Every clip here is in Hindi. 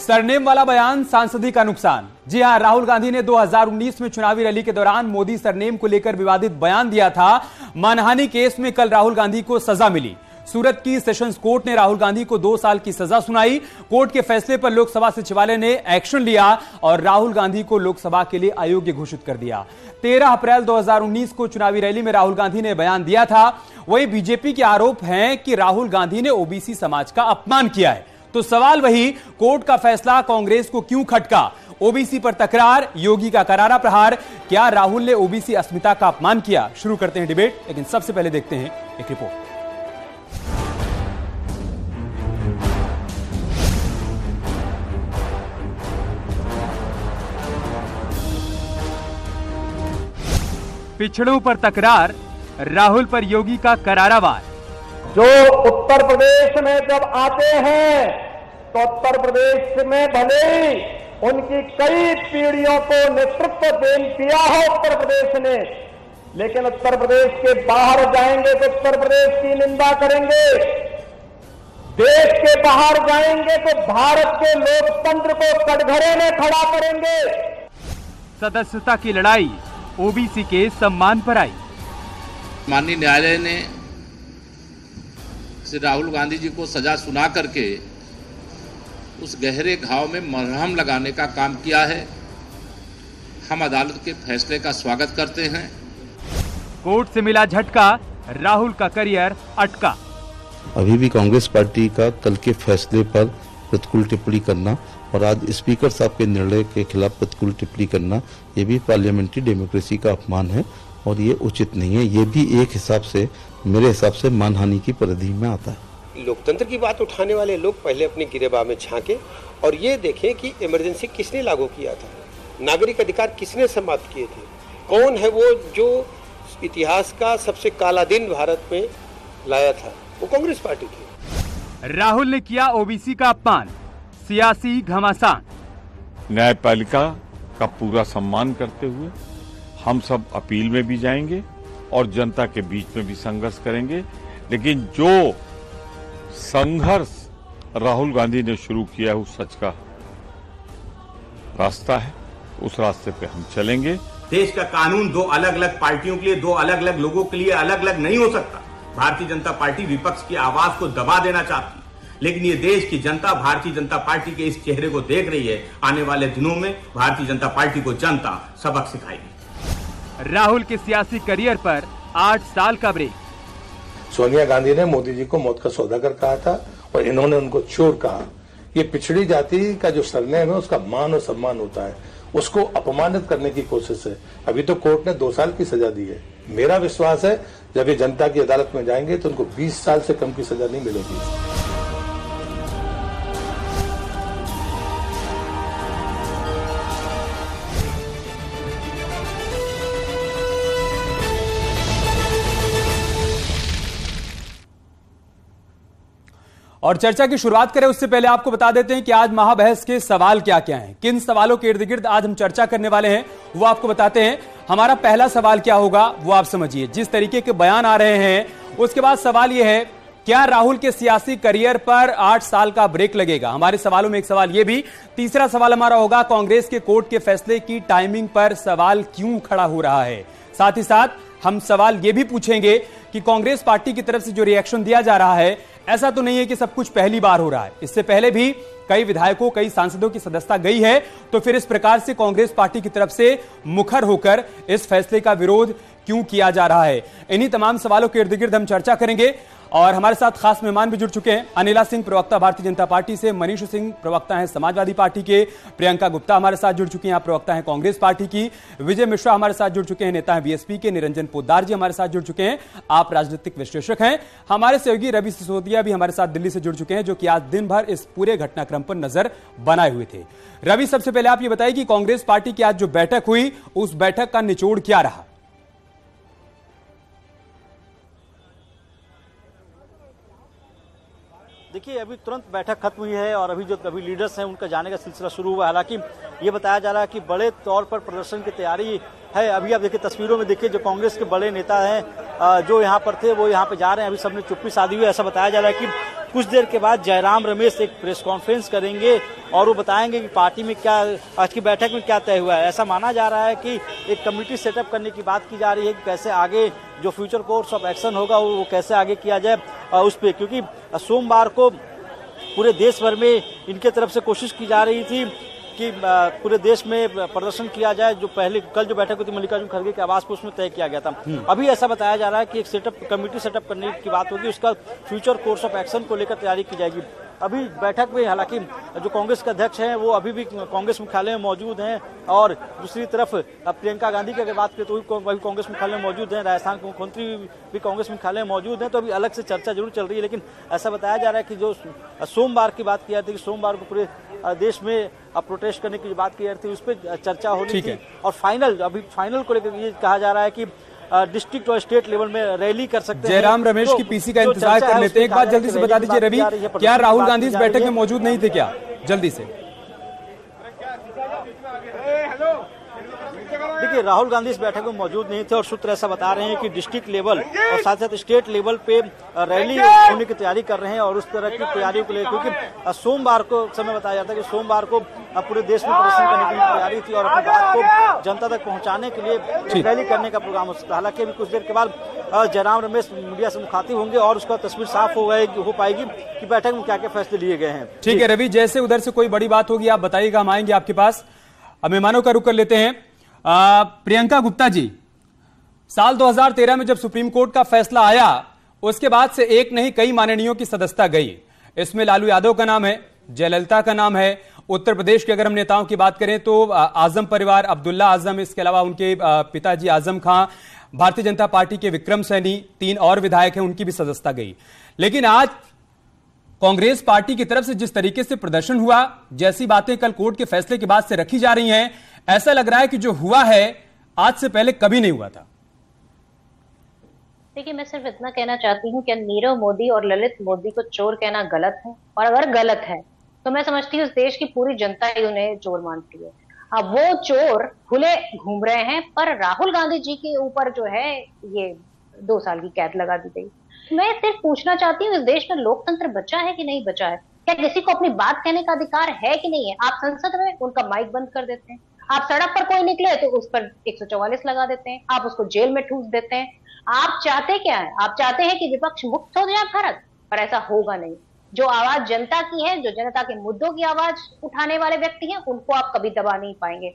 सरनेम वाला बयान, सांसदी का नुकसान। जी हां, राहुल गांधी ने 2019 में चुनावी रैली के दौरान मोदी सरनेम को लेकर विवादित बयान दिया था। मानहानि केस में कल राहुल गांधी को सजा मिली। सूरत की सेशंस कोर्ट ने राहुल गांधी को 2 साल की सजा सुनाई। कोर्ट के फैसले पर लोकसभा सचिवालय ने एक्शन लिया और राहुल गांधी को लोकसभा के लिए अयोग्य घोषित कर दिया। 13 अप्रैल 2019 को चुनावी रैली में राहुल गांधी ने बयान दिया था। वही बीजेपी के आरोप हैं कि राहुल गांधी ने ओबीसी समाज का अपमान किया है। तो सवाल वही, कोर्ट का फैसला कांग्रेस को क्यों खटका? ओबीसी पर तकरार, योगी का करारा प्रहार, क्या राहुल ने ओबीसी अस्मिता का अपमान किया? शुरू करते हैं डिबेट, लेकिन सबसे पहले देखते हैं एक रिपोर्ट। पिछड़ों पर तकरार, राहुल पर योगी का करारा वार। जो उत्तर प्रदेश में जब आते हैं तो उत्तर प्रदेश में भले ही उनकी कई पीढ़ियों को नेतृत्व दिया है उत्तर प्रदेश ने, लेकिन उत्तर प्रदेश के बाहर जाएंगे तो उत्तर प्रदेश की निंदा करेंगे। देश के बाहर जाएंगे तो भारत के लोकतंत्र को कटघरे में खड़ा करेंगे। सदस्यता की लड़ाई ओबीसी के सम्मान पर आई। माननीय न्यायालय ने श्री राहुल गांधी जी को सजा सुना करके उस गहरे घाव में मरहम लगाने का काम किया है। हम अदालत के फैसले का स्वागत करते हैं। कोर्ट से मिला झटका, राहुल का करियर अटका। अभी भी कांग्रेस पार्टी का कल के फैसले पर प्रतिकूल टिप्पणी करना और आज स्पीकर साहब के निर्णय के खिलाफ प्रतिकूल टिप्पणी करना, ये भी पार्लियामेंट्री डेमोक्रेसी का अपमान है और ये उचित नहीं है। ये भी एक हिसाब से, मेरे हिसाब से, मानहानि की परिधि में आता है। लोकतंत्र की बात उठाने वाले लोग पहले अपनी गिरेबान में झांके और ये देखें कि इमरजेंसी किसने लागू किया था, नागरिक अधिकार किसने समाप्त किए थे, कौन है वो जो इतिहास का सबसे काला दिन भारत में लाया था, वो कांग्रेस पार्टी थी। राहुल ने किया ओबीसी का अपमान, सियासी घमासान। न्यायपालिका का पूरा सम्मान करते हुए हम सब अपील में भी जाएंगे और जनता के बीच में भी संघर्ष करेंगे, लेकिन जो संघर्ष राहुल गांधी ने शुरू किया है उस सच का रास्ता है, उस रास्ते पे हम चलेंगे। देश का कानून दो अलग अलग पार्टियों के लिए, दो अलग अलग लोगों के लिए अलग अलग नहीं हो सकता। भारतीय जनता पार्टी विपक्ष की आवाज को दबा देना चाहती है, लेकिन ये देश की जनता भारतीय जनता पार्टी के इस चेहरे को देख रही है। आने वाले दिनों में भारतीय जनता पार्टी को जनता सबक सिखाएगी। राहुल के सियासी करियर पर 8 साल का ब्रेक। सोनिया गांधी ने मोदी जी को मौत का सौदागर कहा था और इन्होंने उनको चोर कहा। ये पिछड़ी जाति का जो सरनेम है उसका मान और सम्मान होता है, उसको अपमानित करने की कोशिश है। अभी तो कोर्ट ने 2 साल की सजा दी है। मेरा विश्वास है जब ये जनता की अदालत में जाएंगे तो उनको 20 साल से कम की सजा नहीं मिलेगी। और चर्चा की शुरुआत करें उससे पहले आपको बता देते हैं कि आज महाबहस के सवाल क्या क्या हैं, किन सवालों के इर्द गिर्द आज हम चर्चा करने वाले हैं वो आपको बताते हैं। हमारा पहला सवाल क्या होगा वो आप समझिए। जिस तरीके के बयान आ रहे हैं उसके बाद सवाल यह है, क्या राहुल के सियासी करियर पर 8 साल का ब्रेक लगेगा? हमारे सवालों में एक सवाल यह भी। तीसरा सवाल हमारा होगा, कांग्रेस के कोर्ट के फैसले की टाइमिंग पर सवाल क्यों खड़ा हो रहा है? साथ ही साथ हम सवाल यह भी पूछेंगे कि कांग्रेस पार्टी की तरफ से जो रिएक्शन दिया जा रहा है, ऐसा तो नहीं है कि सब कुछ पहली बार हो रहा है। इससे पहले भी कई विधायकों, कई सांसदों की सदस्यता गई है, तो फिर इस प्रकार से कांग्रेस पार्टी की तरफ से मुखर होकर इस फैसले का विरोध क्यों किया जा रहा है? इन्हीं तमाम सवालों के इर्द गिर्द हम चर्चा करेंगे। और हमारे साथ खास मेहमान भी जुड़ चुके हैं। अनिला सिंह, प्रवक्ता भारतीय जनता पार्टी से, मनीष सिंह, प्रवक्ता हैं समाजवादी पार्टी के, प्रियंका गुप्ता हमारे साथ जुड़ चुकी हैं, आप प्रवक्ता हैं कांग्रेस पार्टी की, विजय मिश्रा हमारे साथ जुड़ चुके हैं, नेता हैं बीएसपी के, निरंजन पोद्दार जी हमारे साथ जुड़ चुके हैं, आप राजनीतिक विश्लेषक हैं। हमारे सहयोगी रवि सिसोदिया भी हमारे साथ दिल्ली से जुड़ चुके हैं, जो कि आज दिन भर इस पूरे घटनाक्रम पर नजर बनाए हुए थे। रवि, सबसे पहले आप ये बताइए कि कांग्रेस पार्टी की आज जो बैठक हुई, उस बैठक का निचोड़ क्या रहा? देखिए, अभी तुरंत बैठक खत्म हुई है और अभी लीडर्स हैं उनका जाने का सिलसिला शुरू हुआ है। हालांकि ये बताया जा रहा है कि बड़े तौर पर प्रदर्शन की तैयारी है। अभी आप देखिए तस्वीरों में, देखिए जो कांग्रेस के बड़े नेता हैं जो यहाँ पर थे वो यहाँ पे जा रहे हैं। अभी सबने चुप्पी साधी हुई है। ऐसा बताया जा रहा है कि कुछ देर के बाद जयराम रमेश एक प्रेस कॉन्फ्रेंस करेंगे और वो बताएंगे कि पार्टी में क्या आज की बैठक में क्या तय हुआ है। ऐसा माना जा रहा है कि एक कमेटी सेटअप करने की बात की जा रही है कि कैसे आगे जो फ्यूचर कोर्स ऑफ एक्शन होगा वो कैसे आगे किया जाए उस पर, क्योंकि सोमवार को पूरे देश भर में इनके तरफ से कोशिश की जा रही थी कि पूरे देश में प्रदर्शन किया जाए। जो पहले कल जो बैठक हुई थी मल्लिकार्जुन खड़गे के आवास पर, उसमें तय किया गया था। अभी ऐसा बताया जा रहा है कि एक कमेटी सेटअप करने की बात होगी, उसका फ्यूचर कोर्स ऑफ एक्शन को लेकर तैयारी की जाएगी। अभी बैठक में हालांकि जो कांग्रेस के अध्यक्ष हैं वो अभी भी कांग्रेस मुख्यालय में मौजूद हैं, और दूसरी तरफ प्रियंका गांधी की अगर बात करें तो वही कांग्रेस मुख्यालय में मौजूद हैं, राजस्थान के मुख्यमंत्री भी कांग्रेस मुख्यालय में मौजूद हैं। तो अभी अलग से चर्चा जरूर चल रही है, लेकिन ऐसा बताया जा रहा है कि जो सोमवार की बात की जाती है कि सोमवार को पूरे देश में प्रोटेस्ट करने की बात की जा रही थी, उस पर चर्चा होनी थी। और फाइनल को लेकर ये कहा जा रहा है कि डिस्ट्रिक्ट और स्टेट लेवल में रैली कर सकते हैं। जयराम रमेश की पीसी का इंतजार कर लेते हैं। एक बात जल्दी से बता दीजिए रवि, क्या राहुल गांधी इस बैठक में मौजूद नहीं थे क्या? जल्दी से देखिए, राहुल गांधी इस बैठक में मौजूद नहीं थे और सूत्र ऐसा बता रहे हैं कि डिस्ट्रिक्ट लेवल और साथ साथ स्टेट लेवल पे रैली होने की तैयारी कर रहे हैं और उस तरह की तैयारियों को लेकर, क्योंकि सोमवार को समय बताया जाता है कि सोमवार को पूरे देश में प्रदर्शन करने की तैयारी थी और अपनी बात को जनता तक पहुंचाने के लिए रैली करने का प्रोग्राम हो सकता है। हालांकि अभी कुछ देर के बाद जयराम रमेश मीडिया से मुखातिब होंगे और उसका तस्वीर साफ हो पाएगी कि बैठक में क्या क्या फैसले लिए गए हैं। ठीक है रवि, जैसे उधर से कोई बड़ी बात होगी आप बताइएगा, हम आएंगे आपके पास। अब मेहमानों का रुख कर लेते हैं। प्रियंका गुप्ता जी, साल 2013 में जब सुप्रीम कोर्ट का फैसला आया उसके बाद से एक नहीं कई माननीयों की सदस्यता गई। इसमें लालू यादव का नाम है, जयललिता का नाम है। उत्तर प्रदेश के अगर हम नेताओं की बात करें तो आजम परिवार, अब्दुल्ला आजम, इसके अलावा उनके पिताजी आजम खां, भारतीय जनता पार्टी के विक्रम सैनी, 3 और विधायक हैं, उनकी भी सदस्यता गई। लेकिन आज कांग्रेस पार्टी की तरफ से जिस तरीके से प्रदर्शन हुआ, जैसी बातें कल कोर्ट के फैसले के बाद से रखी जा रही हैं, ऐसा लग रहा है कि जो हुआ है आज से पहले कभी नहीं हुआ था। देखिए, मैं सिर्फ इतना कहना चाहती हूँ कि नीरव मोदी और ललित मोदी को चोर कहना गलत है, और अगर गलत है तो मैं समझती हूँ इस देश की पूरी जनता ही उन्हें चोर मानती है। अब वो चोर खुले घूम रहे हैं, पर राहुल गांधी जी के ऊपर जो है ये 2 साल की कैद लगा दी गई। मैं सिर्फ पूछना चाहती हूँ, इस देश में लोकतंत्र बचा है कि नहीं बचा है? क्या किसी को अपनी बात कहने का अधिकार है कि नहीं है? आप संसद में उनका माइक बंद कर देते हैं, आप सड़क पर कोई निकले तो उस पर 144 लगा देते हैं, आप उसको जेल में ठूस देते हैं। आप चाहते क्या है? आप चाहते हैं कि विपक्ष मुक्त हो जाए भारत, पर ऐसा होगा नहीं। जो आवाज जनता की है, जो जनता के मुद्दों की आवाज उठाने वाले व्यक्ति हैं, उनको आप कभी दबा नहीं पाएंगे।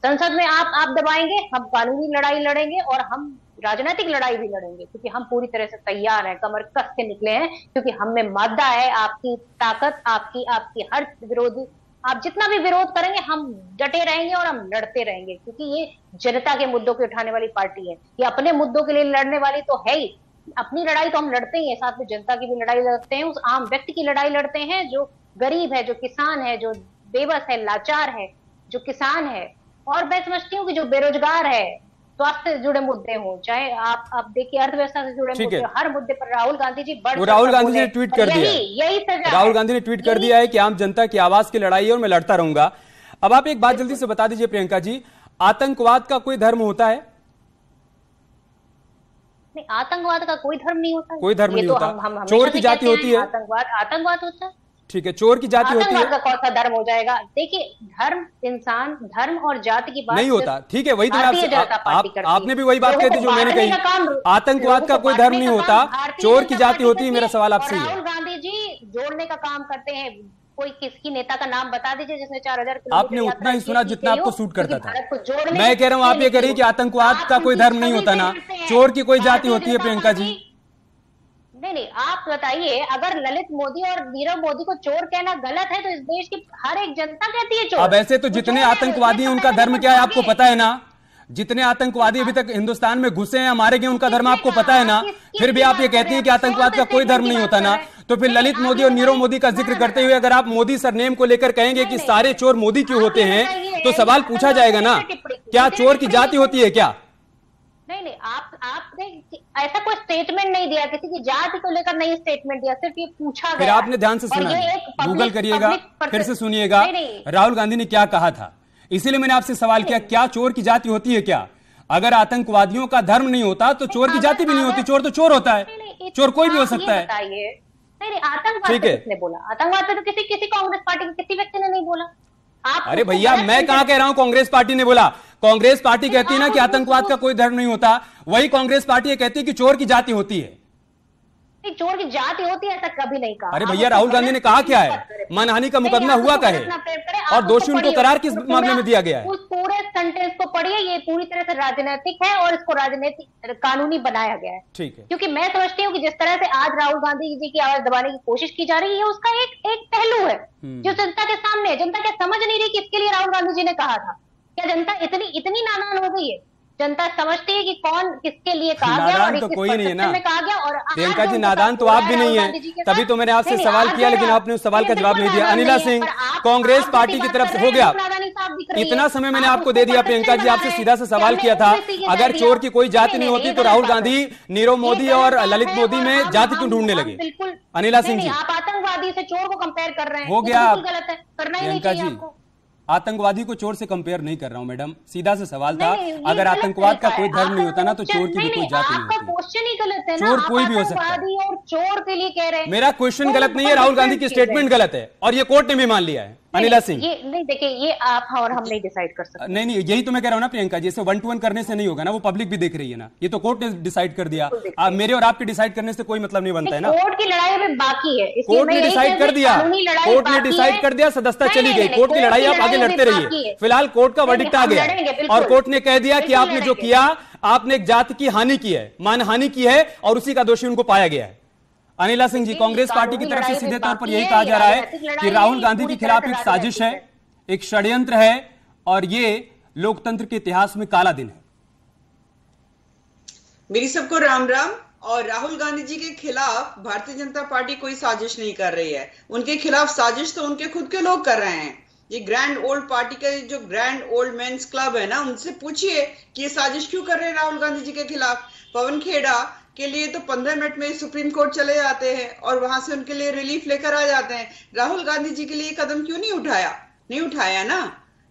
संसद में आप दबाएंगे, हम कानूनी लड़ाई लड़ेंगे और हम राजनीतिक लड़ाई भी लड़ेंगे, क्योंकि हम पूरी तरह से तैयार हैं, कमर कस के निकले हैं, क्योंकि हम में मादा है आपकी ताकत, आपकी हर विरोधी, आप जितना भी विरोध करेंगे हम डटे रहेंगे और हम लड़ते रहेंगे, क्योंकि ये जनता के मुद्दों को उठाने वाली पार्टी है। ये अपने मुद्दों के लिए लड़ने वाली तो है ही, अपनी लड़ाई तो हम लड़ते ही हैं, साथ में जनता की भी लड़ाई लड़ते हैं, उस आम व्यक्ति की लड़ाई लड़ते हैं जो गरीब है, जो किसान है, जो बेबस है, लाचार है, जो किसान है। और मैं समझती हूँ कि जो बेरोजगार है, स्वास्थ्य से जुड़े मुद्दे हो, चाहे आप देखिए अर्थव्यवस्था से जुड़े मुद्दे, हर मुद्दे पर राहुल गांधी जी राहुल गांधी ने ट्वीट कर दिया, राहुल गांधी ने ट्वीट कर दिया है कि आम जनता की आवाज की लड़ाई है और मैं लड़ता रहूंगा। अब आप एक बात जल्दी से बता दीजिए प्रियंका जी, आतंकवाद का कोई धर्म होता है? नहीं, आतंकवाद का कोई धर्म नहीं होता, कोई धर्म नहीं होता। चोर की जाति होती है, आतंकवाद होता है। ठीक है, चोर की जाति होती है, का कौन सा धर्म हो जाएगा? देखिए, धर्म, इंसान, धर्म और जाति की बात नहीं होता। ठीक है, वही तो आपने भी वही बात कही थी जो मैंने कही, आतंकवाद का कोई धर्म नहीं होता, चोर की जाति होती है। मेरा सवाल आपसे है, राहुल गांधी जी जोड़ने का काम करते हैं। कोई किसकी नेता का नाम बता दीजिए जिसने 4000 आपने उतना ही सुना जितना आपको सूट करता था। मैं कह रहा हूँ आप ये कह रही कि आतंकवाद का कोई धर्म नहीं होता ना, चोर की कोई जाति होती है। प्रियंका जी नहीं, आप बताइए, अगर ललित मोदी और नीरव मोदी को चोर कहना गलत है तो इस देश की हर एक जनता कहती है चोर। अब ऐसे तो जितने आतंकवादी हैं उनका धर्म क्या है आपको पता है ना? जितने आतंकवादी अभी तक हिंदुस्तान में घुसे हैं, मारे गए, उनका धर्म आपको पता है ना? फिर भी आप ये कहती हैं कि आतंकवाद का कोई धर्म नहीं होता ना? तो फिर ललित मोदी और नीरव मोदी का जिक्र करते हुए अगर आप मोदी सरनेम को लेकर कहेंगे कि सारे चोर मोदी क्यों होते हैं, तो सवाल पूछा जाएगा ना, क्या चोर की जाति होती है क्या? नहीं, आपने ऐसा कोई स्टेटमेंट नहीं दिया, किसी की जाति को लेकर नहीं स्टेटमेंट दिया, सिर्फ ये पूछा गया। फिर आपने ध्यान से सुना, गूगल करिएगा, फिर से सुनिएगा राहुल गांधी ने क्या कहा था। इसीलिए मैंने आपसे सवाल किया, क्या चोर की जाति होती है क्या? अगर आतंकवादियों का धर्म नहीं होता तो चोर की जाति भी नहीं होती। चोर तो चोर होता है, चोर कोई भी हो सकता है। नहीं, आतंकवाद पे किसने बोला? आतंकवाद पे तो किसी कांग्रेस पार्टी के किसी व्यक्ति ने नहीं बोला। आप अरे भैया, मैं कहां कह रहा हूं कांग्रेस पार्टी ने बोला? कांग्रेस पार्टी कहती है ना कि आतंकवाद का कोई धर्म नहीं होता, वही कांग्रेस पार्टी कहती है कि चोर की जाति होती है। चोर की जाति होती है, ऐसा कभी नहीं कहा। अरे भैया, राहुल गांधी ने कहा क्या है? मानहानि का मुकदमा हुआ क्या है और दोषी उनको करार किस मामले में दिया गया है? उस पूरे सेंटेंस को पढ़िए, ये पूरी तरह से राजनीतिक है और इसको राजनीतिक कानूनी बनाया गया है। ठीक है, क्योंकि मैं समझती हूँ कि जिस तरह से आज राहुल गांधी जी की आवाज दबाने की कोशिश की जा रही है, उसका एक पहलू है जो जनता के सामने है। जनता क्या समझ नहीं रही कि इसके लिए राहुल गांधी जी ने कहा था? क्या जनता इतनी नादान हो गई है? जनता समझती है कि कौन किसके लिए कहा गया और तो कोई नहीं है ना कहा गया। और प्रियंका जी, नादान तो आप भी नहीं है, तभी तो मैंने आपसे सवाल किया, लेकिन आपने उस सवाल का जवाब नहीं दिया। अनिला सिंह, कांग्रेस पार्टी की तरफ से हो गया, इतना समय मैंने आपको दे दिया। प्रियंका जी, आपसे सीधा सा सवाल किया था, अगर चोर की कोई जाति नहीं होती तो राहुल गांधी नीरव मोदी और ललित मोदी में जाति क्यों ढूंढने लगे? अनिला सिंह जी, आप आतंकवादी से चोर को कंपेयर कर रहे हैं, हो गया। गलत है, करना ही नहीं चाहिए आपको। आतंकवादी को चोर से कंपेयर नहीं कर रहा हूं मैडम, सीधा सा सवाल था। अगर आतंकवाद का कोई धर्म नहीं होता ना तो चोर की भी कोई जाति नहीं होती। क्वेश्चन ही गलत है ना, चोर कोई भी हो सकता है। और चोर के लिए कह रहे हैं। मेरा क्वेश्चन गलत नहीं है, राहुल गांधी की स्टेटमेंट गलत है और ये कोर्ट ने भी मान लिया है। अनिला सिंह, ये नहीं, देखिए, ये आप और हम नहीं डिसाइड कर सकते। नहीं, यही तो मैं कह रहा हूं ना प्रियंका जी, इसे 1-to-1 करने से नहीं होगा ना, वो पब्लिक भी देख रही है ना, ये तो कोर्ट ने डिसाइड कर दिया। आप मेरे और आपके डिसाइड करने से कोई मतलब नहीं बनता है ना। कोर्ट की लड़ाई अभी बाकी है, कोर्ट ने डिसाइड कर दिया, कोर्ट ने डिसाइड कर दिया, सदस्यता चली गई, कोर्ट की लड़ाई आप आगे लड़ते रहिए। फिलहाल कोर्ट का वर्डिक्ट आ गया और कोर्ट ने कह दिया कि आपने जो किया, आपने एक जाति की हानि की है, मानहानि की है और उसी का दोषी उनको पाया गया है। अनिला सिंह जी, कांग्रेस पार्टी की तरफ से सीधे तौर पर यही कहा जा रहा है कि राहुल गांधी के खिलाफ एक साजिश है, एक षड्यंत्र है और ये लोकतंत्र के इतिहास में काला दिन है। मेरी सबको राम राम। और राहुल गांधी जी के खिलाफ भारतीय जनता पार्टी कोई साजिश नहीं कर रही है, उनके खिलाफ साजिश तो उनके खुद के लोग कर रहे हैं। ये ग्रैंड ओल्ड पार्टी का जो ग्रैंड ओल्ड मेंस क्लब है ना, उनसे पूछिए कि ये साजिश क्यों कर रहे हैं राहुल गांधी जी के खिलाफ। पवन खेड़ा के लिए तो 15 मिनट में सुप्रीम कोर्ट चले जाते हैं और वहां से उनके लिए रिलीफ लेकर आ जाते हैं। राहुल गांधी जी के लिए कदम क्यों नहीं उठाया ना?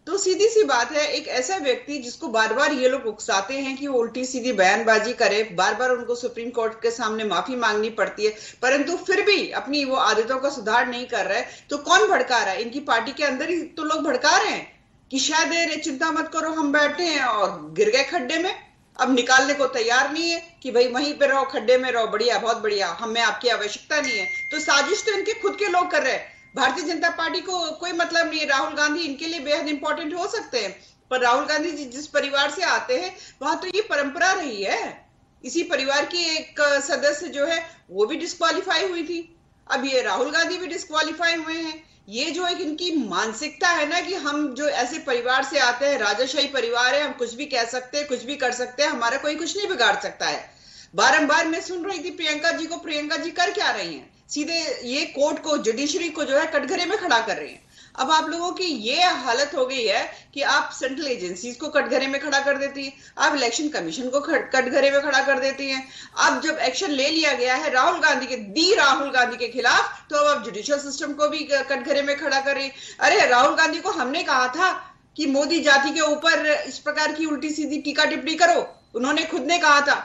तो सीधी सी बात है, एक ऐसा व्यक्ति जिसको बार बार ये लोग उकसाते हैं कि वो उल्टी सीधी बयानबाजी करे, बार बार उनको सुप्रीम कोर्ट के सामने माफी मांगनी पड़ती है, परंतु फिर भी अपनी वो आदतों का सुधार नहीं कर रहे, तो कौन भड़का रहा है? इनकी पार्टी के अंदर ही तो लोग भड़का रहे हैं कि शायद चिंता मत करो, हम बैठे हैं और गिर गए खड्डे में, अब निकालने को तैयार नहीं है कि भाई वहीं पे रहो, खड्डे में रहो, बढ़िया, बहुत बढ़िया, हमें आपकी आवश्यकता नहीं है। तो साजिश तो इनके खुद के लोग कर रहे हैं। भारतीय जनता पार्टी को कोई मतलब नहीं है, राहुल गांधी इनके लिए बेहद इंपॉर्टेंट हो सकते हैं, पर राहुल गांधी जी जिस परिवार से आते हैं वहां तो ये परंपरा रही है। इसी परिवार की एक सदस्य जो है वो भी डिस्क्वालीफाई हुई थी, अब ये राहुल गांधी भी डिस्क्वालीफाई हुए हैं। ये जो एक इनकी मानसिकता है ना कि हम जो ऐसे परिवार से आते हैं, राजाशाही परिवार है, हम कुछ भी कह सकते हैं, कुछ भी कर सकते हैं, हमारा कोई कुछ नहीं बिगाड़ सकता है। बारंबार मैं सुन रही थी प्रियंका जी को, प्रियंका जी कर क्या रही हैं? सीधे ये कोर्ट को, जुडिशरी को जो है कटघरे में खड़ा कर रही हैं। अब आप लोगों की ये हालत हो गई है कि आप सेंट्रल एजेंसीज को कटघरे में खड़ा कर देती हैं, आप इलेक्शन कमीशन को कटघरे में खड़ा कर देती हैं। अब जब एक्शन ले लिया गया है राहुल गांधी के खिलाफ, तो अब आप जुडिशियल सिस्टम को भी कटघरे में खड़ा कर रही। अरे राहुल गांधी को हमने कहा था कि मोदी जाति के ऊपर इस प्रकार की उल्टी सीधी टीका टिप्पणी करो, उन्होंने खुद ने कहा था।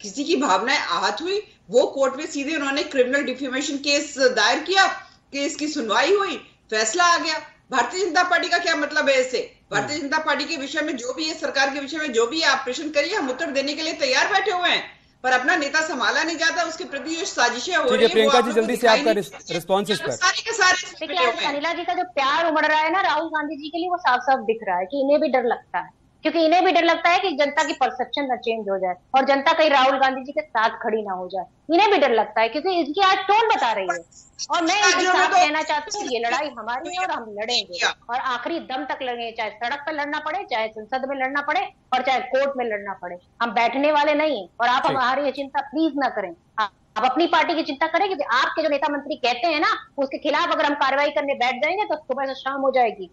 किसी की भावनाएं आहत हुई, वो कोर्ट में सीधे उन्होंने क्रिमिनल डिफेमेशन केस दायर किया, केस की सुनवाई हुई, फैसला आ गया। भारतीय जनता पार्टी का क्या मतलब है इससे? भारतीय जनता पार्टी के विषय में जो भी है, सरकार के विषय में जो भी ऑपरेशन करिए, हम उत्तर देने के लिए तैयार बैठे हुए हैं, पर अपना नेता संभाला नहीं जाता, उसके प्रति जो साजिशें हो रही है। प्रियंका जी, जल्दी से आपका रिस्पॉन्स इस पर। सारे के सारे देखिए, अनिला जी का जो प्यार उमड़ रहा है ना राहुल गांधी जी के लिए, वो साफ साफ दिख रहा है कि इन्हें भी डर लगता है, क्योंकि इन्हें भी डर लगता है कि जनता की परसेप्शन ना चेंज हो जाए और जनता कहीं राहुल गांधी जी के साथ खड़ी ना हो जाए। इन्हें भी डर लगता है क्योंकि इनकी आज टोन बता रही है। और मैं इनके साथ कहना चाहती हूँ, ये लड़ाई हमारी है और हम लड़ेंगे और आखिरी दम तक लड़ेंगे, चाहे सड़क पर लड़ना पड़े, चाहे संसद में लड़ना पड़े और चाहे कोर्ट में लड़ना पड़े। हम बैठने वाले नहीं है और आप हमारी ये चिंता प्लीज ना करें। आप अपनी पार्टी की चिंता करें, क्योंकि आपके जो नेता मंत्री कहते हैं ना, उसके खिलाफ अगर हम कार्रवाई करने बैठ जाएंगे तो सुबह से शाम हो जाएगी।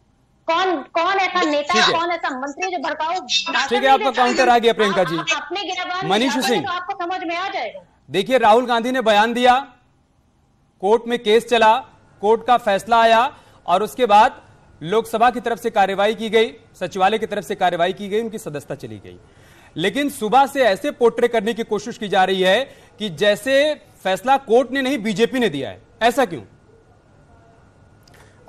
कौन ऐसा नेता, कौन ऐसा मंत्री जो भड़काओ। ठीक है, आपका काउंटर आ गया प्रियंका जी। अपने गिरफ्तार मनीष सिंह, तो आपको समझ में आ जाएगा। देखिए, राहुल गांधी ने बयान दिया, कोर्ट में केस चला, कोर्ट का फैसला आया और उसके बाद लोकसभा की तरफ से कार्रवाई की गई, सचिवालय की तरफ से कार्रवाई की गई, उनकी सदस्यता चली गई। लेकिन सुबह से ऐसे पोर्ट्रे करने की कोशिश की जा रही है कि जैसे फैसला कोर्ट ने नहीं बीजेपी ने दिया है, ऐसा क्यों?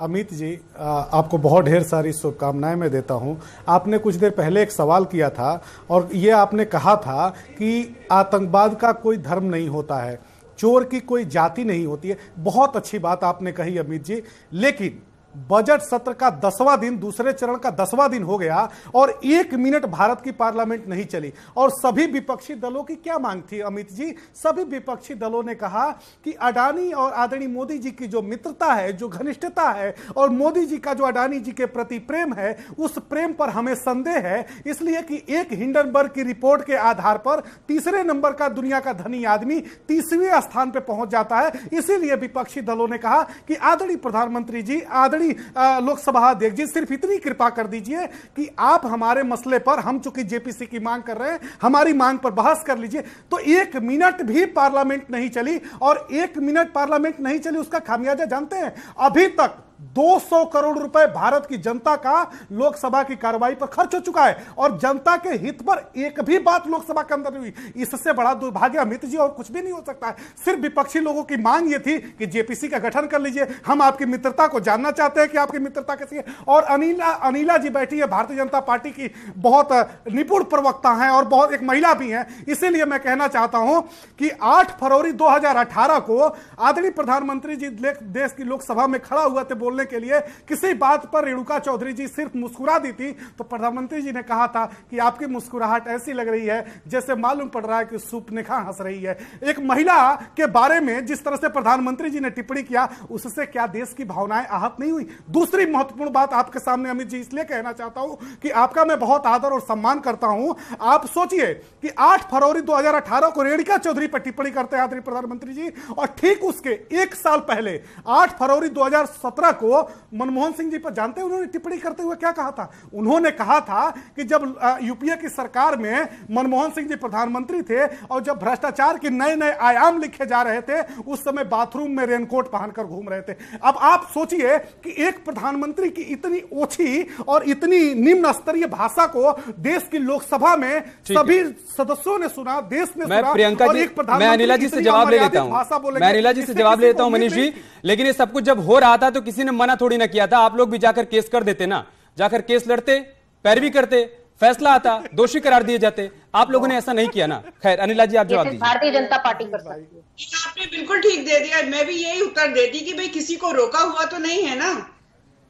अमित जी, आपको बहुत ढेर सारी शुभकामनाएं मैं देता हूं। आपने कुछ देर पहले एक सवाल किया था और ये आपने कहा था कि आतंकवाद का कोई धर्म नहीं होता है, चोर की कोई जाति नहीं होती है। बहुत अच्छी बात आपने कही अमित जी, लेकिन बजट सत्र का 10वां दिन, दूसरे चरण का 10वां दिन हो गया और 1 मिनट भारत की पार्लियामेंट नहीं चली। और सभी विपक्षी दलों की क्या मांग थी अमित जी? सभी विपक्षी दलों ने कहा कि अडानी और आदरणीय मोदी जी की जो मित्रता है, जो घनिष्ठता है और मोदी जी का जो अडानी जी के प्रति प्रेम है, उस प्रेम पर हमें संदेह है, इसलिए कि एक हिंडनबर्ग की रिपोर्ट के आधार पर तीसरे नंबर का दुनिया का धनी आदमी 30वें स्थान पर पहुंच जाता है। इसीलिए विपक्षी दलों ने कहा कि आदरणीय प्रधानमंत्री जी, आदरणीय लोकसभा अध्यक्ष जी, सिर्फ इतनी कृपा कर दीजिए कि आप हमारे मसले पर, हम चूंकि जेपीसी की मांग कर रहे हैं, हमारी मांग पर बहस कर लीजिए। तो 1 मिनट भी पार्लियामेंट नहीं चली और 1 मिनट पार्लियामेंट नहीं चली, उसका खामियाजा जानते हैं? अभी तक 200 करोड़ रुपए भारत की जनता का लोकसभा की कार्रवाई पर खर्च हो चुका है और जनता के हित पर एक भी बात लोकसभा के अंदर नहीं हुई। इससे बड़ा दुर्भाग्य अमित जी और कुछ भी नहीं हो सकता है। सिर्फ विपक्षी लोगों की मांग ये थी कि जेपीसी का गठन कर लीजिए, हम आपकी मित्रता को जानना चाहते हैं कि आपकी मित्रता कैसी है। और अनिला जी बैठी है, भारतीय जनता पार्टी की बहुत निपुण प्रवक्ता हैं और बहुत एक महिला भी हैं। इसीलिए मैं कहना चाहता हूं कि 8 फरवरी 2018 को आदरणीय प्रधानमंत्री जी देश की लोकसभा में खड़ा हुआ थे बोलने के लिए। किसी बात पर रेणुका चौधरी जी सिर्फ मुस्कुरा दी थी तो प्रधानमंत्री जी ने कहा था कि आपकी मुस्कुराहट ऐसी लग रही है जैसे मालूम पड़ रहा है कि सुपनेखा हंस रही है। एक महिला के बारे में जिस तरह से प्रधानमंत्री जी ने टिप्पणी किया, उससे क्या देश की भावनाएं आहत नहीं हुई? दूसरी महत्वपूर्ण बात आपके सामने अमित जी इसलिए कहना चाहता हूं कि आपका मैं बहुत आदर और सम्मान करता हूं। आप सोचिए कि 8 फरवरी 2018 को रेणुका चौधरी पर टिप्पणी करते हैं आदरणीय प्रधानमंत्री जी, और ठीक उसके 1 साल पहले 8 फरवरी 2017 को मनमोहन सिंह जी पर जानते हैं उन्होंने टिप्पणी करते हुए क्या कहा था? उन्होंने कहा था कि जब यूपीए की सरकार में मनमोहन सिंह जी प्रधानमंत्री थे और जब भ्रष्टाचार के नए नए आयाम लिखे जा रहे थे, उस समय बाथरूम में रेनकोट पहनकर घूम रहे थे। अब आप सोचिए कि एक प्रधानमंत्री की इतनी ओछी और इतनी निम्न स्तरीय भाषा को देश की लोकसभा में सभी सदस्यों ने सुना, देश ने सुना। प्रियंका जी, मैं अनिला जी से जवाब ले लेता हूं, मैं अनिला जी से जवाब ले लेता हूं मनीष जी। लेकिन ये सब कुछ जब हो रहा था तो किसी ने मना थोड़ी ना किया था। आप लोग भी जाकर केस कर देते ना, जाकर केस लड़ते, पैरवी करते, फैसला आता, दोषी करार दिए जाते। आप लोगों ने ऐसा नहीं किया ना। खैर अनिला जी आप जवाब दीजिए। भारतीय जनता पार्टी कर सकती है। आपने बिल्कुल ठीक दे दिया। मैं भी यही उत्तर देती कि भाई किसी को रोका हुआ तो नहीं है ना,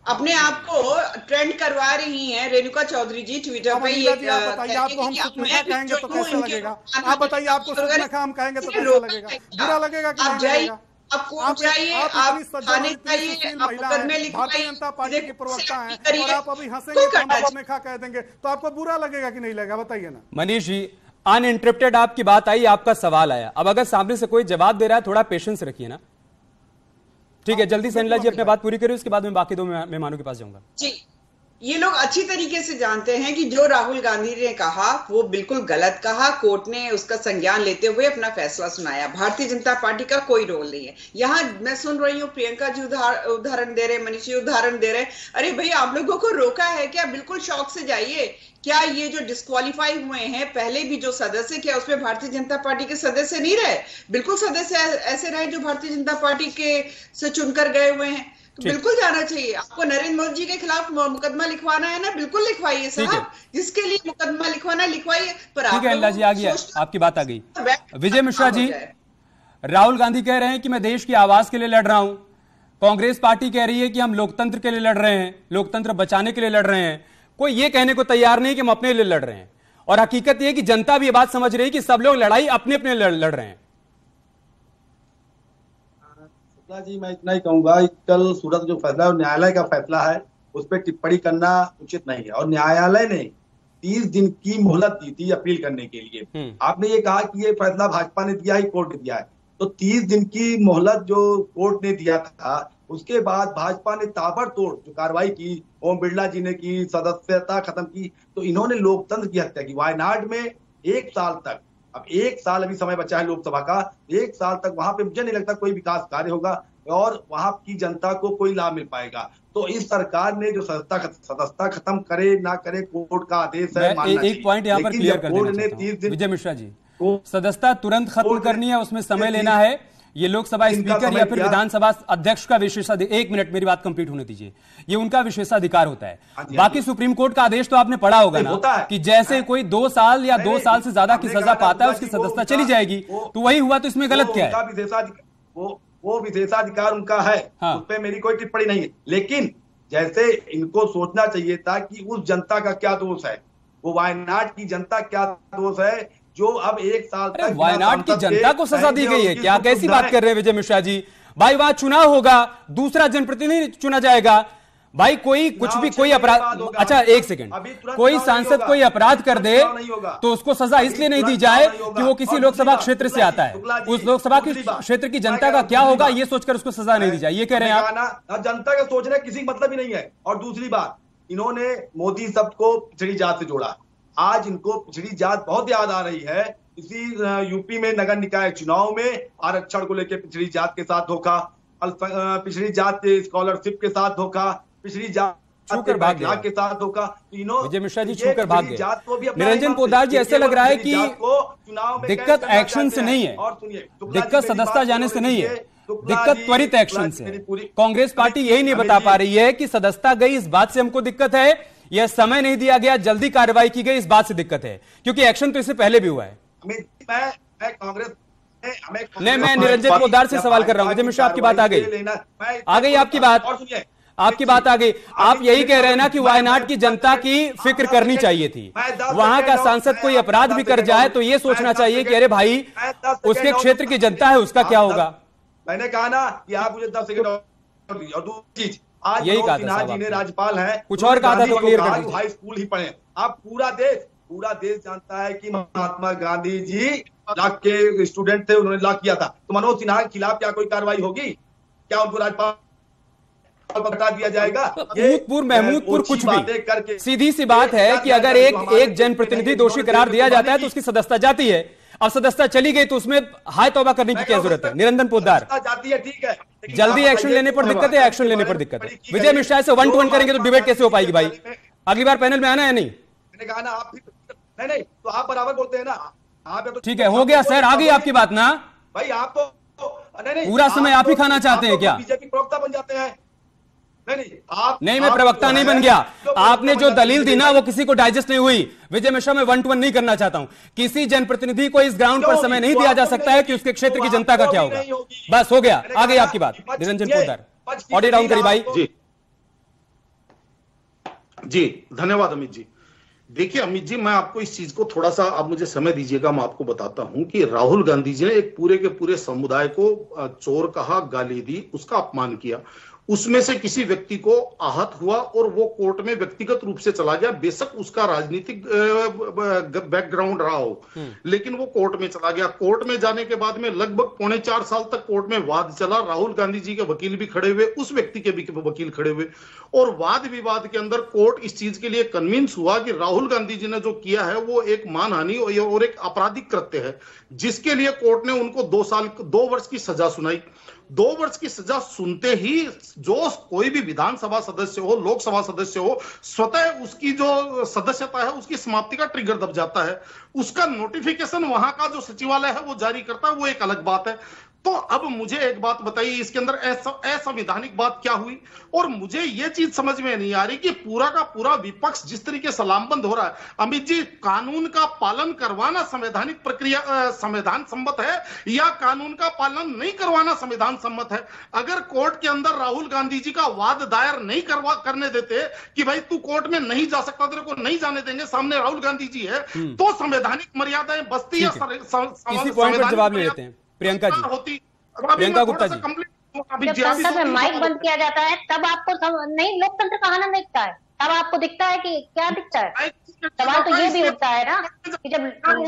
अपने आप को ट्रेंड करवा रही हैं रेणुका चौधरी जी ट्विटर पे। ये बताइए, आपको हम सुपनेखा कहेंगे तो कैसा लगेगा? आप बताइए, आपको सुपनेखा हम कहेंगे तो कैसा लगेगा? बुरा लगेगा कि नहीं लगेगा? आप कोर्ट जाइए, आप थाने जाइए, आप मुकदमे लिखवाइए। भारतीय जनता पार्टी के प्रवक्ता हैं और आप अभी हंसेंगे तो हम सुपनेखा कह देंगे तो आपको बुरा लगेगा कि नहीं लगेगा? बताइए ना। मनीष जी, अनइंटरप्टेड आपकी बात आई, आपका सवाल आया। अब अगर सामने से कोई जवाब दे रहा है, थोड़ा पेशेंस रखिए ना। ठीक है, जल्दी से अनिला जी अपनी बात पूरी करिए, उसके बाद मैं बाकी 2 मेहमानों के पास जाऊंगा। जी, ये लोग अच्छी तरीके से जानते हैं कि जो राहुल गांधी ने कहा वो बिल्कुल गलत कहा। कोर्ट ने उसका संज्ञान लेते हुए अपना फैसला सुनाया। भारतीय जनता पार्टी का कोई रोल नहीं है यहाँ। मैं सुन रही हूँ प्रियंका जी उदाहरण दे रहे, मनीष जी उदाहरण दे रहे। अरे भाई, आप लोगों को रोका है क्या? बिल्कुल शौक से जाइए। क्या ये जो डिस्क्वालीफाई हुए हैं पहले भी जो सदस्य, क्या उसमें भारतीय जनता पार्टी के सदस्य नहीं रहे? बिल्कुल सदस्य ऐसे रहे जो भारतीय जनता पार्टी के से चुनकर गए हुए हैं। तो बिल्कुल जाना चाहिए। आपको नरेंद्र मोदी जी के खिलाफ मुकदमा लिखवाना है ना, बिल्कुल लिखवाइए साहब। जिसके लिए मुकदमा लिखवाना लिखवाइए। पर ठीक है अनिला जी, आ गया, आपकी बात आ गई। विजय मिश्रा जी, राहुल गांधी कह रहे हैं कि मैं देश की आवाज के लिए लड़ रहा हूं। कांग्रेस पार्टी कह रही है कि हम लोकतंत्र के लिए लड़ रहे हैं, लोकतंत्र बचाने के लिए लड़ रहे हैं। कोई ये कहने को तैयार नहीं कि हम अपने लिए लड़ रहे हैं। और हकीकत यह कि जनता भी ये बात समझ रही है कि सब लोग लड़ाई अपने अपने लड़ रहे हैं। जी, मैं इतना ही कहूंगा, कल सूरत जो फैसला है न्यायालय का फैसला है, उस पर टिप्पणी करना उचित नहीं है। और न्यायालय ने 30 दिन की मोहलत दी थी अपील करने के लिए। आपने ये कहा कि ये फैसला भाजपा ने दिया ही, कोर्ट ने दिया है, तो 30 दिन की मोहलत जो कोर्ट ने दिया था, उसके बाद भाजपा ने ताबड़तोड़ जो कार्रवाई की, ओम बिरला जी ने की, सदस्यता खत्म की, तो इन्होंने लोकतंत्र की हत्या की। वायनाड में 1 साल तक, अब 1 साल अभी समय बचा है लोकसभा का, 1 साल तक वहां पे मुझे नहीं लगता कोई विकास कार्य होगा और वहां की जनता को कोई लाभ मिल पाएगा। तो इस सरकार ने जो सदस्यता खत्म करे ना करे, कोर्ट का आदेश है, एक पॉइंट यहाँ पर क्लियर कर देना चाहता हूं विजय मिश्रा जी, सदस्यता तुरंत खत्म करनी है, उसमें समय लेना है, ये लोकसभा स्पीकर या फिर विधानसभा अध्यक्ष का विशेषाधिकार, 1 मिनट मेरी बात कंप्लीट होने दीजिए, ये उनका विशेषाधिकार होता है। बाकी सुप्रीम कोर्ट का आदेश तो आपने पढ़ा होगा ना कि जैसे कोई 2 साल या 2 साल से ज्यादा की सजा पाता है उसकी सदस्यता चली जाएगी, तो वही हुआ, तो इसमें गलत क्या है? वो विशेषाधिकार उनका है, उस पर मेरी कोई टिप्पणी नहीं है, लेकिन जैसे इनको सोचना चाहिए था कि उस जनता का क्या दोष है, वो वायनाड की जनता क्या दोष है जो अब 1 साल तक वायनाड की जनता को सजा दी गई है क्या? कैसी बात कर रहे हैं विजय मिश्रा जी? भाई वहां चुनाव होगा, दूसरा जनप्रतिनिधि चुना जाएगा, भाई कोई कुछ भी कोई अपराध, अच्छा 1 सेकंड, कोई सांसद कोई अपराध कर दे तो उसको सजा इसलिए नहीं दी जाए कि वो किसी लोकसभा क्षेत्र से आता है, उस लोकसभा की क्षेत्र की जनता का क्या होगा ये सोचकर उसको सजा नहीं दी जाए, ये कह रहे हैं आप? जनता का सोचने किसी मतलब ही नहीं है। और दूसरी बात, इन्होंने मोदी शब्द को पिछड़ी जात से जोड़ा, आज इनको पिछड़ी जात बहुत याद आ रही है। इसी यूपी में नगर निकाय चुनाव में आरक्षण को लेकर पिछड़ी जात के साथ धोखा, पिछड़ी जात के स्कॉलरशिप के साथ धोखा, पिछड़ी जात के साथ धोखा। विजय मिश्रा जी छूकर भाग गए। निरंजन पोद्दार जी, ऐसे लग रहा है कि दिक्कत एक्शन से नहीं है, दिक्कत सदस्यता जाने से नहीं है, दिक्कत त्वरित एक्शन से। कांग्रेस पार्टी यही नहीं बता पा रही है कि सदस्यता गई इस बात से हमको दिक्कत है, यह समय नहीं दिया गया, जल्दी कार्रवाई की गई इस बात से दिक्कत है, क्योंकि एक्शन तो इससे पहले भी हुआ है। नहीं, मैं निरंजन पोद्दार से सवाल कर रहा हूं। विजय मिश्रा, आपकी बात आ गई आपकी बात आ गई। आप यही कह रहे हैं ना कि वायनाड की जनता की फिक्र करनी चाहिए थी, वहां का सांसद कोई अपराध भी कर जाए तो ये सोचना चाहिए कि अरे भाई उसके क्षेत्र की जनता है, उसका क्या होगा। मैंने कहा ना कि आप मुझे 10 सेकंड और दूसरी चीज, आज यही कहा सिन्हा जी ने राज्यपाल हैं, कुछ और कहा था तो क्लियर कर दीजिए। हाई स्कूल ही पढ़े। आप पूरा देश जानता है कि महात्मा गांधी जी लॉ के स्टूडेंट थे, उन्होंने लॉ किया था। तो मनोज सिन्हा के खिलाफ क्या कोई कार्रवाई होगी? क्या उनको राज्यपाल बता दिया जाएगा? महमूदपुर कुछ भी, सीधी सी बात है कि अगर एक जनप्रतिनिधि दोषी करार दिया जाता है तो उसकी सदस्यता जाती है। अब सदस्यता चली गई तो उसमें हाय तौबा करने की क्या जरूरत है? निरंजन पोद्दार, जाती है ठीक है, जल्दी एक्शन लेने पर दिक्कत है, एक्शन लेने पर दिक्कत है। विजय मिश्रा से 1 to 1 करेंगे तो डिबेट कैसे हो पाएगी भाई? अगली बार पैनल में आना है नहीं? मैंने कहा ना, आप नहीं तो आप बराबर बोलते हैं ना आप, तो ठीक है, हो गया सर, आ गई आपकी बात ना भाई। आप तो नहीं पूरा समय आप ही खाना चाहते हैं क्या? बीजेपी प्रवक्ता बन जाते हैं। नहीं, मैं प्रवक्ता नहीं बन गया। आपने जो दलील दी ना वो किसी को डाइजेस्ट नहीं हुई। विजय मिश्रा, मैं 1 to 1 नहीं करना चाहता हूं। किसी जनप्रतिनिधि को इस ग्राउंड पर समय नहीं दिया जा सकता है कि उसके क्षेत्र की जनता का क्या होगा। बस हो गया, आ गई आपकी बात। निरंजन पोद्दार, ऑडियो डाउन करिए भाई। जी धन्यवाद अमित जी। देखिए अमित जी, मैं आपको इस चीज को थोड़ा सा, आप मुझे समय दीजिएगा, मैं आपको बताता हूं कि राहुल गांधी जी ने एक पूरे के पूरे समुदाय को चोर कहा, गाली दी, उसका अपमान किया। उसमें से किसी व्यक्ति को आहत हुआ और वो कोर्ट में व्यक्तिगत रूप से चला गया। बेशक उसका राजनीतिक बैकग्राउंड रहा हो, लेकिन वो कोर्ट में चला गया। कोर्ट में जाने के बाद में लगभग 3.25 साल तक कोर्ट में वाद चला। राहुल गांधी जी के वकील भी खड़े हुए, उस व्यक्ति के भी वकील खड़े हुए, और वाद विवाद के अंदर कोर्ट इस चीज के लिए कन्विंस हुआ कि राहुल गांधी जी ने जो किया है वो एक मानहानि और एक आपराधिक कृत्य है, जिसके लिए कोर्ट ने उनको 2 वर्ष की सजा सुनाई। 2 वर्ष की सजा सुनते ही जो कोई भी विधानसभा सदस्य हो, लोकसभा सदस्य हो, स्वतः उसकी जो सदस्यता है उसकी समाप्ति का ट्रिगर दब जाता है। उसका नोटिफिकेशन वहां का जो सचिवालय है वो जारी करता है, वो एक अलग बात है। तो अब मुझे एक बात बताइए, इसके अंदर असंवैधानिक बात क्या हुई? और मुझे ये चीज समझ में नहीं आ रही कि पूरा का पूरा विपक्ष जिस तरीके से लामबंद हो रहा है। अमित जी, कानून का पालन करवाना संवैधानिक प्रक्रिया संविधान सम्मत है या कानून का पालन नहीं करवाना संविधान सम्मत है? अगर कोर्ट के अंदर राहुल गांधी जी का वाद दायर नहीं करने देते कि भाई तू कोर्ट में नहीं जा सकता, तेरे को नहीं जाने देंगे, सामने राहुल गांधी जी है, तो संवैधानिक मर्यादाएं बसती या इसी पॉइंट पर जवाब ले लेते हैं प्रियंका जी। प्रियंका गुप्ता जी, जब संसद में माइक बंद किया जाता है तब आपको नहीं लोकतंत्र का आनंद दिखता है, तब आपको दिखता है कि क्या दिखता है। सवाल तो ये भी उठता है ना कि जब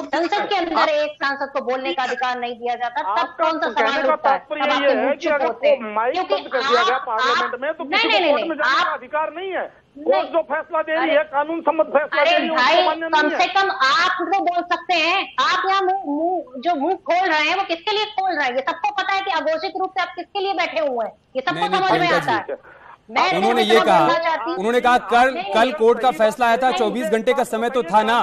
संसद के अंदर एक सांसद को बोलने का अधिकार नहीं दिया जाता तब कौन सा सवाल उठता है? तब आपके मुंह चुप होते हैं, क्योंकि नहीं आप अधिकार नहीं है। कोर्ट जो फैसला दे रही है, कानून सम्मत फैसला दे रही है, भाई कम से कम आप तो बोल सकते हैं। आप यहाँ मुंह खोल रहे हैं, वो किसके लिए खोल रहे हैं? ये सबको पता है कि अघोषित रूप से आप किसके लिए बैठे हुए हैं, ये सबको समझ में आता है। उन्होंने ये कहा, उन्होंने कहा कल कोर्ट का फैसला आया था, 24 घंटे का समय तो था ना,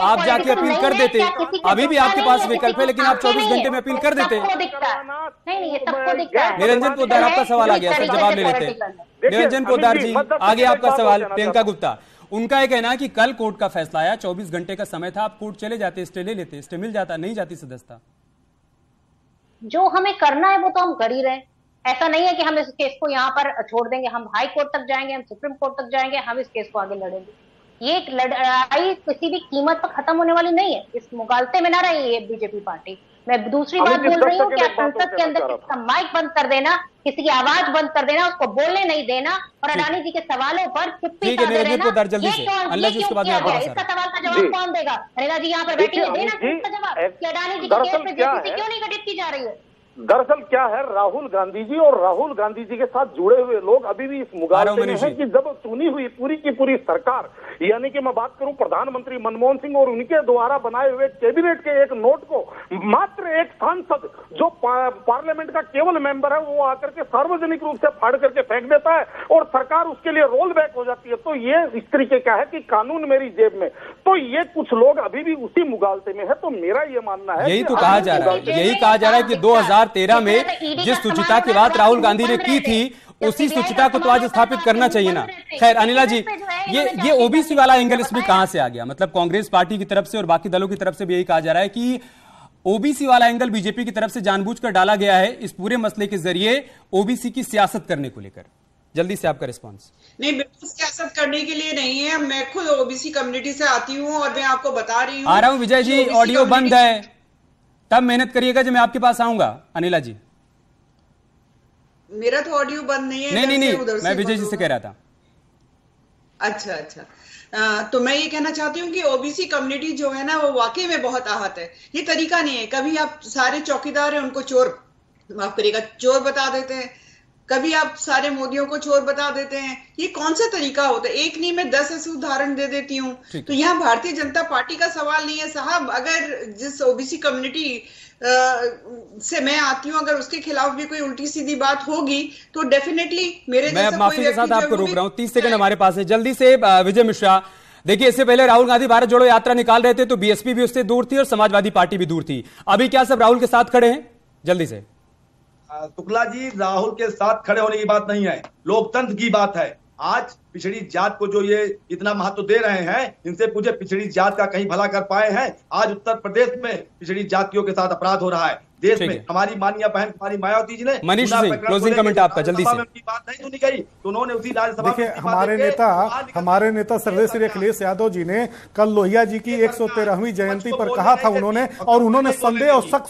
आप जाके अपील कर देते। अभी भी आपके पास विकल्प है, लेकिन आप 24 घंटे में अपील कर देते। निरंजन पोद्दार, आपका सवाल आ गया सर, जवाब ले लेते हैं। निरंजन पोद्दार जी, आगे आपका सवाल। प्रियंका गुप्ता, उनका ये कहना है कि कल कोर्ट का फैसला आया, 24 घंटे का समय था, आप कोर्ट चले जाते, स्टे ले लेते, स्टे मिल जाता, नहीं जाती सदस्यता। जो हमें करना है वो तो हम कर ही रहे हैं। ऐसा नहीं है कि हम इस केस को यहाँ पर छोड़ देंगे, हम हाई कोर्ट तक जाएंगे, हम सुप्रीम कोर्ट तक जाएंगे, हम इस केस को आगे लड़ेंगे। ये लड़ाई किसी भी कीमत पर खत्म होने वाली नहीं है। इस मुगालते में ना रही है बीजेपी पार्टी। मैं दूसरी बात बोल रही हूँ, क्या संसद के अंदर किसी का माइक बंद कर देना, किसी की आवाज बंद कर देना, उसको बोलने नहीं देना और अडानी जी के सवालों पर चुप्पी साधे रहना, इसका सवाल का जवाब कौन देगा? अनिला जी यहाँ पर बैठी है, देना इसका जवाब कि अडानी जी के केस पे जेपीसी क्यों नहीं गठित की जा रही है? दरअसल क्या है, राहुल गांधी जी और राहुल गांधी जी के साथ जुड़े हुए लोग अभी भी इस मुकाबले में हैं कि जब चुनी हुई पूरी की पूरी सरकार, यानी कि मैं बात करूं प्रधानमंत्री मनमोहन सिंह और उनके द्वारा बनाए हुए कैबिनेट के एक नोट को मात्र एक सांसद जो पार्लियामेंट का केवल मेंबर है वो आकर के सार्वजनिक रूप से फाड़ करके फेंक देता है और सरकार उसके लिए रोल बैक हो जाती है। तो ये इस तरीके का है कि कानून मेरी जेब में। तो ये कुछ लोग अभी भी उसी मुगालते में है। तो मेरा ये मानना है, यही तो कहा जा रहा है, यही कहा जा रहा है कि 2013 में जिस सुचिता की बात राहुल गांधी ने की थी, उसी सुचिता को तो आज स्थापित करना चाहिए ना। खैर अनिला जी, ये ओबीसी वाला एंगल इसमें कहां से आ गया? मतलब कांग्रेस पार्टी की तरफ से और बाकी दलों की तरफ से भी यही कहा जा रहा है कि ओबीसी वाला एंगल बीजेपी की तरफ से जानबूझकर डाला गया है इस पूरे मसले के जरिए ओबीसी की सियासत करने को लेकर। जल्दी से आपका रिस्पॉन्स। नहीं, बिल्कुल सियासत करने के लिए नहीं है। मैं खुद ओबीसी कम्युनिटी से आती हूँ और मैं आपको बता रही हूँ। आ रहा हूँ विजय जी, ऑडियो बंद है, तब मेहनत करिएगा जब मैं आपके पास आऊंगा। अनिला जी, मेरा तो ऑडियो बंद नहीं है। नहीं, मैं विजय जी से कह रहा था। अच्छा। तो मैं ये कहना चाहती हूँ कि ओबीसी कम्युनिटी जो है ना वो वाकई में बहुत आहत है। ये तरीका नहीं है। कभी आप सारे चौकीदार हैं उनको चोर, माफ करिएगा, चोर बता देते हैं, कभी आप सारे मोदियों को चोर बता देते हैं। ये कौन सा तरीका होता है? एक नहीं, मैं 10 ऐसे उदाहरण दे देती हूँ। तो यहाँ भारतीय जनता पार्टी का सवाल नहीं है साहब। अगर जिस ओबीसी कम्युनिटी से मैं आती हूँ, अगर उसके खिलाफ भी कोई उल्टी सीधी बात होगी तो डेफिनेटली मेरे मैं माफी के साथ आपको रोक रहा हूँ। 30 सेकंड हमारे पास है। जल्दी से विजय मिश्रा, देखिए इससे पहले राहुल गांधी भारत जोड़ो यात्रा निकाल रहे थे तो बीएसपी भी उससे दूर थी और समाजवादी पार्टी भी दूर थी। अभी क्या सब राहुल के साथ खड़े हैं? जल्दी से। शुक्ला जी, राहुल के साथ खड़े होने की बात नहीं है, लोकतंत्र की बात है। आज पिछड़ी जात को जो ये इतना महत्व दे रहे हैं, इनसे पूछे पिछड़ी जात का कहीं भला कर पाए हैं? आज उत्तर प्रदेश में पिछड़ी जातियों के साथ अपराध हो रहा है। देश में हमारी माननीय बहन कुमारी मायावती जी ने मनीष सिंह, क्लोजिंग कमेंट आपका जल्दी से। उनकी बात नहीं सुनी गई तो उन्होंने उसी राज्यसभा में हमारे नेता सर्वश्री अखिलेश यादव जी ने कल लोहिया जी की 113वीं जयंती पर कहा था उन्होंने संदेह और शक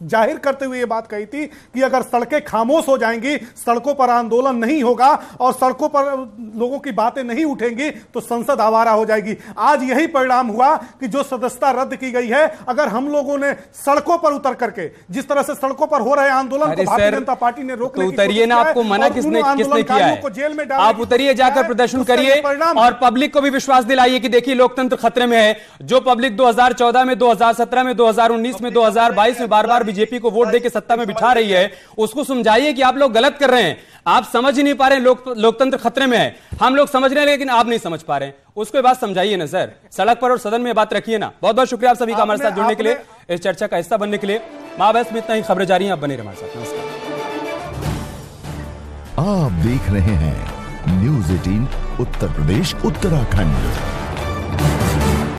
जाहिर करते हुए ये बात कही थी कि अगर सड़कें खामोश हो जाएंगी, सड़कों पर आंदोलन नहीं होगा और सड़कों पर लोगों की बातें नहीं उठेंगी तो संसद आवारा हो जाएगी। आज यही परिणाम हुआ कि जो सदस्यता रद्द की गई है, अगर हम लोगों ने सड़कों पर उतर करके जिस तरह से सड़कों पर हो रहे आंदोलन को भारतीय जनता पार्टी ने रोकने की कोशिश उतरिए ना, आपको मना किसने किया है? आप उतरिए, जाकर प्रदर्शन करिए और पब्लिक को भी विश्वास दिलाइए कि देखिए लोकतंत्र खतरे में है। जो पब्लिक 2014 में, 2017 में, 2019 में, 2022 में बार बार बीजेपी को वोट देकर सत्ता में बिठा रही है, उसको समझाइए कि आप लोग गलत कर रहे हैं। आप समझ ही नहीं पा रहे हैं लोकतंत्र खतरे में है। हम लोग समझ रहे हैं लेकिन आप नहीं समझ पा रहे हैं। उसको बात समझाइए ना सर, सड़क पर और सदन में बात रखिए ना। बहुत बहुत शुक्रिया आप सभी का हमारे साथ जुड़ने के लिए, इस चर्चा का हिस्सा बनने के लिए। महाबहस में इतना ही, खबरें जारी हैं, आप बने रहिए हमारे साथ। नमस्कार। आप देख रहे हैं न्यूज़ 18 उत्तर प्रदेश उत्तराखंड।